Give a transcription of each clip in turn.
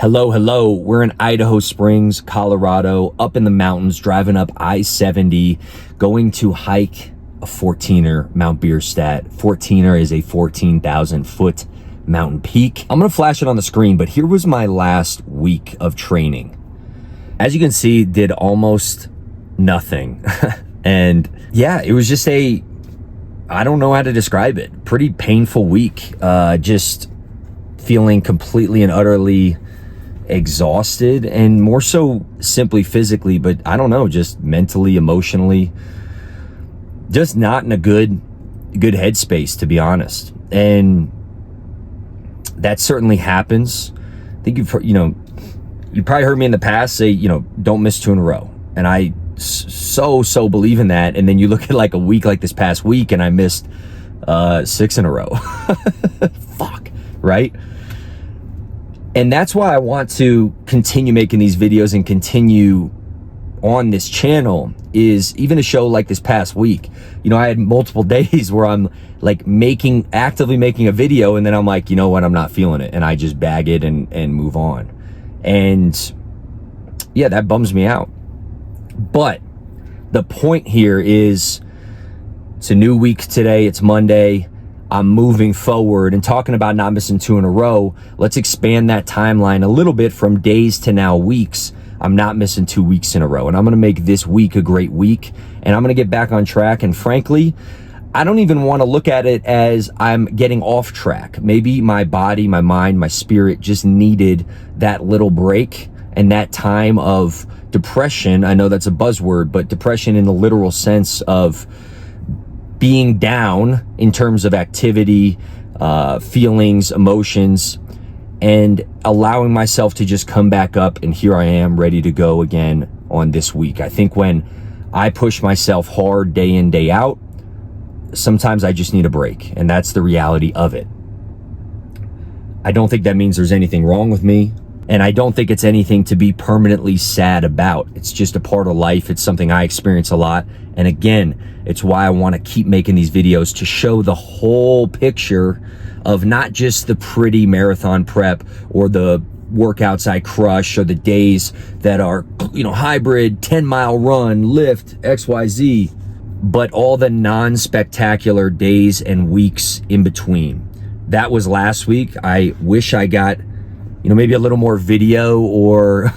Hello. We're in Idaho Springs, Colorado, up in the mountains, driving up I-70, going to hike a 14er, Mount Bierstadt. 14er is a 14,000 foot mountain peak. I'm gonna flash it on the screen, but here was my last week of training. As you can see, did almost nothing. And yeah, it was just I don't know how to describe it. Pretty painful week. Just feeling completely and utterly exhausted, and more so simply physically, but I don't know, just mentally, emotionally, just not in a good headspace, to be honest. And that certainly happens. I think you probably heard me in the past say, don't miss 2 in a row. And I so believe in that. And then you look at like a week like this past week and I missed 6 in a row. Fuck, right? And that's why I want to continue making these videos and continue on this channel, is even a show like this past week. I had multiple days where I'm like actively making a video, and then I'm like, you know what, I'm not feeling it. And I just bag it and move on. And yeah, that bums me out. But the point here is, it's a new week today. It's Monday. I'm moving forward, and talking about not missing 2 in a row. Let's expand that timeline a little bit from days to now weeks. I'm not missing 2 weeks in a row, and I'm going to make this week a great week, and I'm going to get back on track. And frankly, I don't even want to look at it as I'm getting off track. Maybe my body, my mind, my spirit just needed that little break and that time of depression. I know that's a buzzword, but depression in the literal sense of being down in terms of activity, feelings, emotions, and allowing myself to just come back up. And here I am, ready to go again on this week. I think when I push myself hard day in, day out, sometimes I just need a break, and that's the reality of it. I don't think that means there's anything wrong with me, and I don't think it's anything to be permanently sad about. It's just a part of life. It's something I experience a lot. And again, it's why I want to keep making these videos, to show the whole picture of not just the pretty marathon prep or the workouts I crush or the days that are, hybrid 10-mile run, lift, XYZ, but all the non-spectacular days and weeks in between. That was last week. I wish I got maybe a little more video or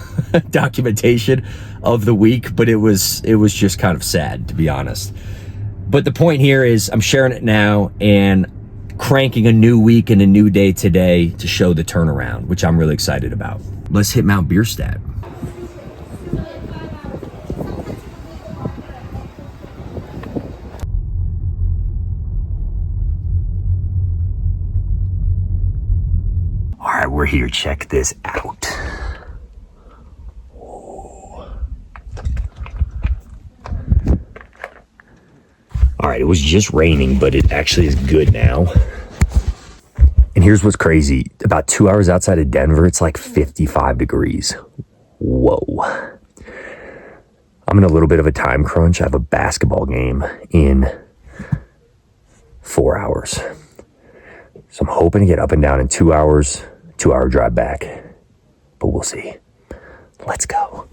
documentation of the week, but it was just kind of sad, to be honest. But the point here is I'm sharing it now and cranking a new week and a new day today to show the turnaround, which I'm really excited about. Let's hit Mount Bierstadt. All right, we're here. Check this out. All right, it was just raining, but it actually is good now. And here's what's crazy. About 2 hours outside of Denver, it's like 55 degrees. Whoa. I'm in a little bit of a time crunch. I have a basketball game in 4 hours. So I'm hoping to get up and down in 2 hours, 2-hour drive back. But we'll see. Let's go.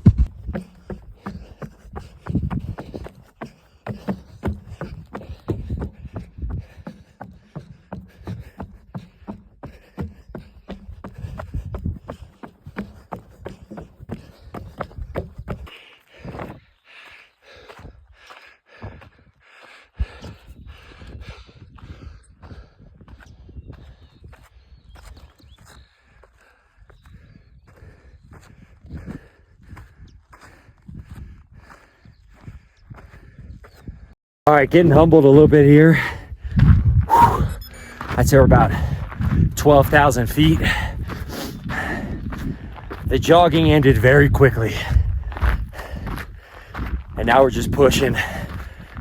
All right, getting humbled a little bit here. Whew. I'd say we're about 12,000 feet. The jogging ended very quickly. And now we're just pushing.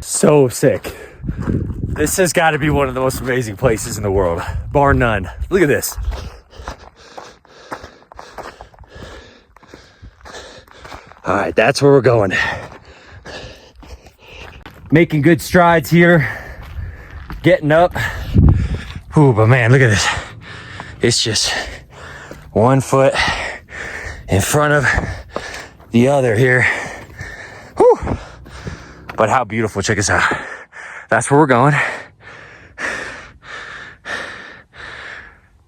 So sick. This has got to be one of the most amazing places in the world, bar none. Look at this. All right, that's where we're going. Making good strides here, getting up. Ooh, but man, look at this. It's just 1 foot in front of the other here. Whew. But how beautiful, check us out. That's where we're going.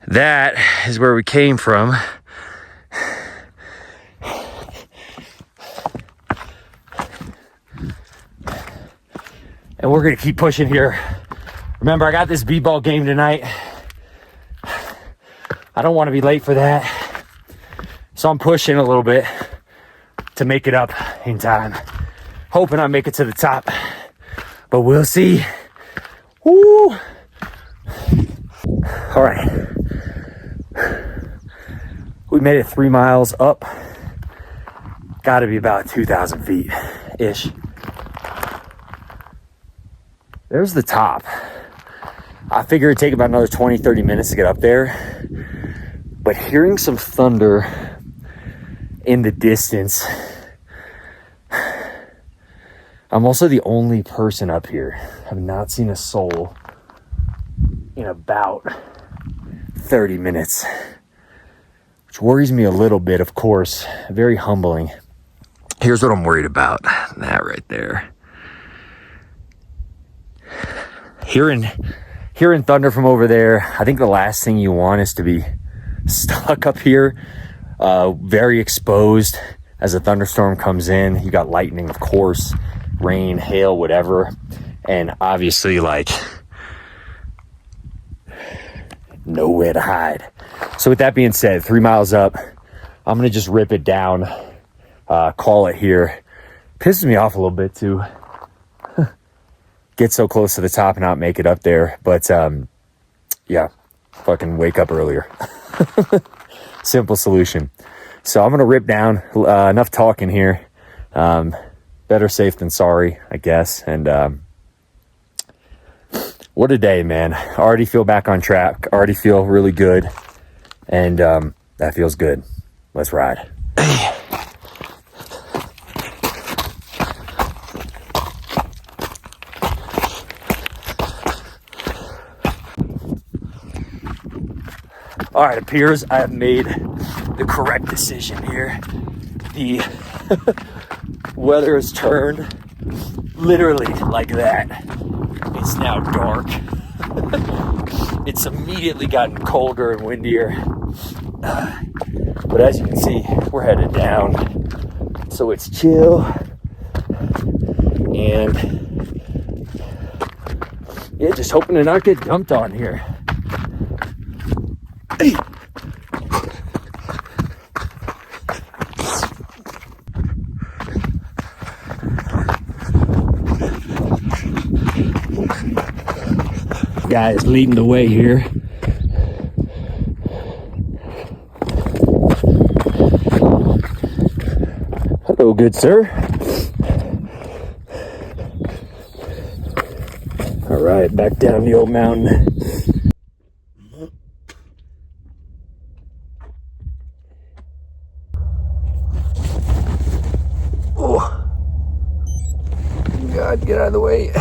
That is where we came from. And we're gonna keep pushing here. Remember, I got this b-ball game tonight. I don't want to be late for that. So I'm pushing a little bit to make it up in time. Hoping I make it to the top. But we'll see. Woo! All right. We made it 3 miles up. Gotta be about 2,000 feet-ish. There's the top. I figure it'd take about another 20, 30 minutes to get up there. But hearing some thunder in the distance. I'm also the only person up here. I've not seen a soul in about 30 minutes. Which worries me a little bit, of course. Very humbling. Here's what I'm worried about. That right there. Hearing thunder from over there, I think the last thing you want is to be stuck up here, very exposed as a thunderstorm comes in. You got lightning, of course, rain, hail, whatever. And obviously, like, nowhere to hide. So with that being said, 3 miles up, I'm going to just rip it down, call it here. Pisses me off a little bit to get so close to the top and not make it up there. But yeah, fucking wake up earlier. Simple solution. So I'm going to rip down. Enough talking here. Better safe than sorry, I guess. And what a day, man. I already feel back on track. Already feel really good. And that feels good. Let's ride. All right, appears I have made the correct decision here. The weather has turned literally like that. It's now dark. It's immediately gotten colder and windier. But as you can see, we're headed down. So it's chill. And yeah, just hoping to not get dumped on here. Hey. Guy is leading the way here. Hello, good sir. All right, back down the old mountain. Oh, God, get out of the way.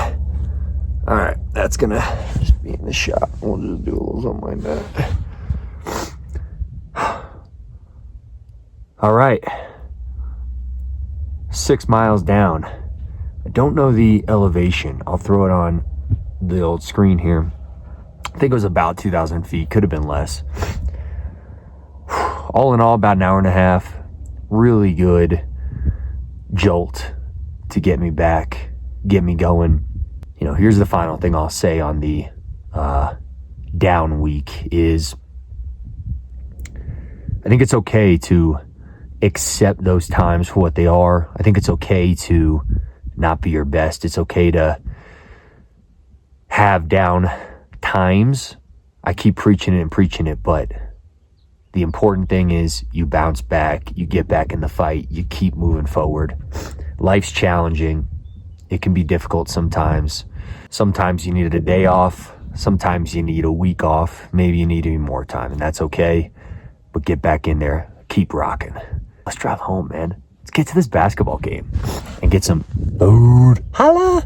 All right, that's gonna just be in the shot. We'll just do a little something like that. All right, 6 miles down. I don't know the elevation. I'll throw it on the old screen here. I think it was about 2,000 feet. Could have been less. All in all, about an hour and a half. Really good jolt to get me back, get me going. You know, here's the final thing I'll say on the down week is I think it's okay to accept those times for what they are. I think it's okay to not be your best. It's okay to have down times. I keep preaching it, but the important thing is you bounce back, you get back in the fight, you keep moving forward. Life's challenging. It can be difficult sometimes. Sometimes you need a day off. Sometimes you need a week off. Maybe you need even more time, and that's okay. But get back in there. Keep rocking. Let's drive home, man. Let's get to this basketball game and get some food. Holla!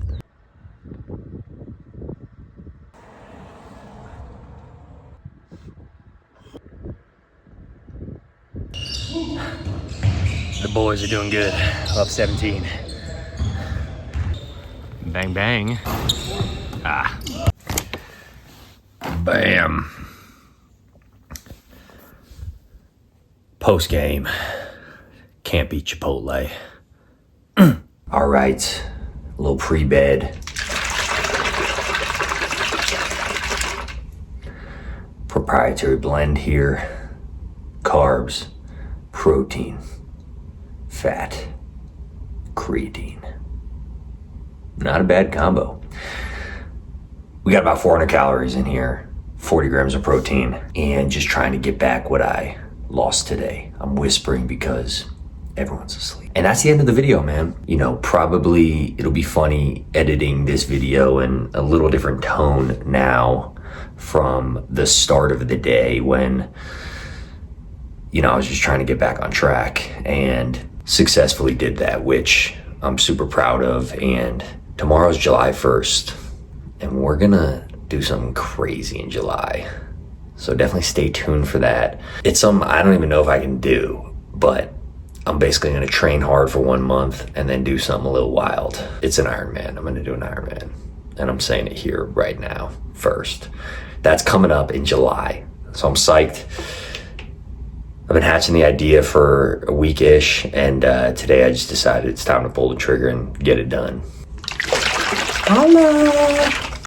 The boys are doing good. Up 17. Bang, bang. Ah. Bam. Post game. Can't beat Chipotle. All right. A little pre-bed. Proprietary blend here. Carbs, protein, fat, creatine. Not a bad combo. We got about 400 calories in here, 40 grams of protein, and just trying to get back what I lost today. I'm whispering because everyone's asleep. And that's the end of the video, man. You know, probably it'll be funny editing this video in a little different tone now from the start of the day when, you know, I was just trying to get back on track and successfully did that, which I'm super proud of. And tomorrow's July 1st, and we're gonna do something crazy in July. So definitely stay tuned for that. It's something I don't even know if I can do, but I'm basically gonna train hard for 1 month and then do something a little wild. It's an Ironman. I'm gonna do an Ironman. And I'm saying it here right now first. That's coming up in July. So I'm psyched. I've been hatching the idea for a week-ish, and today I just decided it's time to pull the trigger and get it done. Hello.